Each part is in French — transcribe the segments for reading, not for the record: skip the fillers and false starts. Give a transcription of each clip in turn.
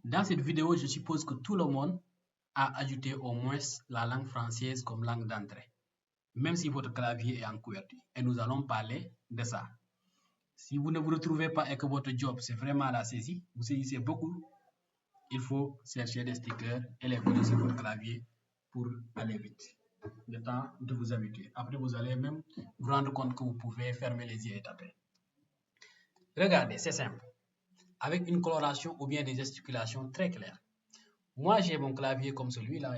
Dans cette vidéo, je suppose que tout le monde a ajouté au moins la langue française comme langue d'entrée, même si votre clavier est en QWERTY. Et nous allons parler de ça. Si vous ne vous retrouvez pas et que votre job, c'est vraiment la saisie, vous saisissez beaucoup, il faut chercher des stickers et les coller sur votre clavier pour aller vite. Le temps de vous habituer. Après, vous allez même vous rendre compte que vous pouvez fermer les yeux et taper. Regardez, c'est simple. Avec une coloration ou bien des gesticulations très claires. Moi, j'ai mon clavier comme celui-là.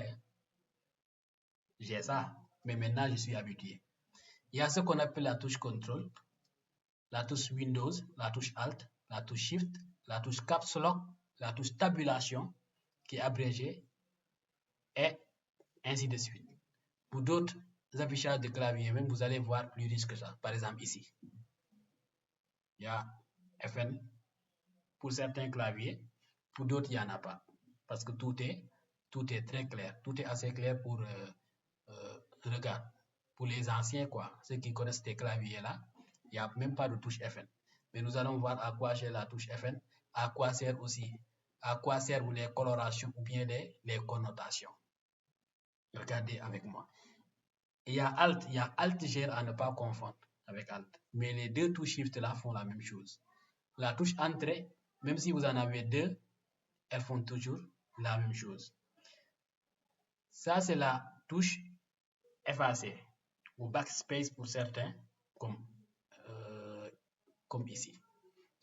J'ai ça, mais maintenant, je suis habitué. Il y a ce qu'on appelle la touche contrôle, la touche Windows, la touche Alt, la touche Shift, la touche Caps Lock, la touche tabulation, qui est abrégée, et ainsi de suite. Pour d'autres affichages de clavier, même vous allez voir plus riche que ça. Par exemple, ici, il y a FN pour certains claviers, pour d'autres, il n'y en a pas. Parce que tout est très clair. Tout est assez clair pour, regarde, pour les anciens, quoi, ceux qui connaissent ces claviers-là, il n'y a même pas de touche FN. Mais nous allons voir à quoi sert la touche FN, à quoi sert aussi, à quoi servent les colorations ou bien les connotations. Regardez avec moi. Il y a Alt gère à ne pas confondre avec Alt. Mais les deux touches Shift là font la même chose. La touche Entrée, même si vous en avez deux, elles font toujours la même chose. Ça, c'est la touche effacer ou backspace pour certains, comme ici.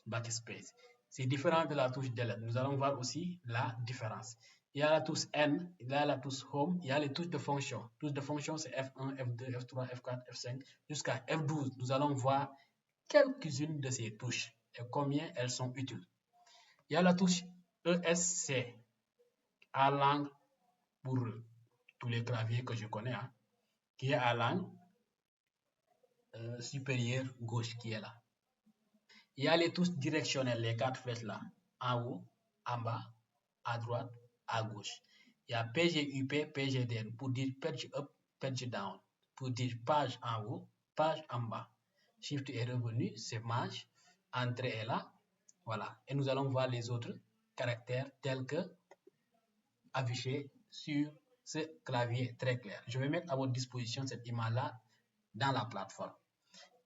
Backspace. C'est différent de la touche Delete. Nous allons voir aussi la différence. Il y a la touche N, il y a la touche Home, il y a les touches de fonction. Touches de fonction, c'est F1, F2, F3, F4, F5, jusqu'à F12. Nous allons voir quelques-unes de ces touches et combien elles sont utiles. Il y a la touche ESC, à l'angle pour tous les claviers que je connais, hein, qui est à l'angle supérieur gauche qui est là. Il y a les touches directionnelles, les quatre flèches là, en haut, en bas, à droite, à gauche. Il y a PGUP, PGDN pour dire page up, page down, pour dire page en haut, page en bas. Shift est revenu, c'est maj, entrée est là, voilà. Et nous allons voir les autres caractères tels que affichés sur ce clavier très clair. Je vais mettre à votre disposition cette image-là dans la plateforme.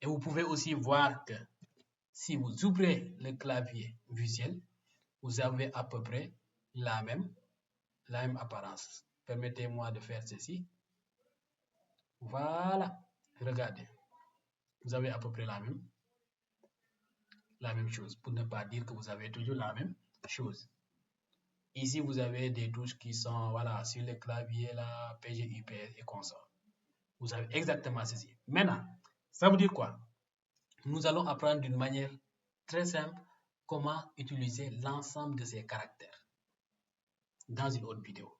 Et vous pouvez aussi voir que si vous ouvrez le clavier visuel, vous avez à peu près la même apparence. Permettez-moi de faire ceci. Voilà, regardez. Vous avez à peu près la même chose, pour ne pas dire que vous avez toujours la même chose. Ici, vous avez des touches qui sont, voilà, sur le clavier, là, PGUP et consort. Vous avez exactement ceci. Maintenant, ça veut dire quoi? Nous allons apprendre d'une manière très simple comment utiliser l'ensemble de ces caractères dans une autre vidéo.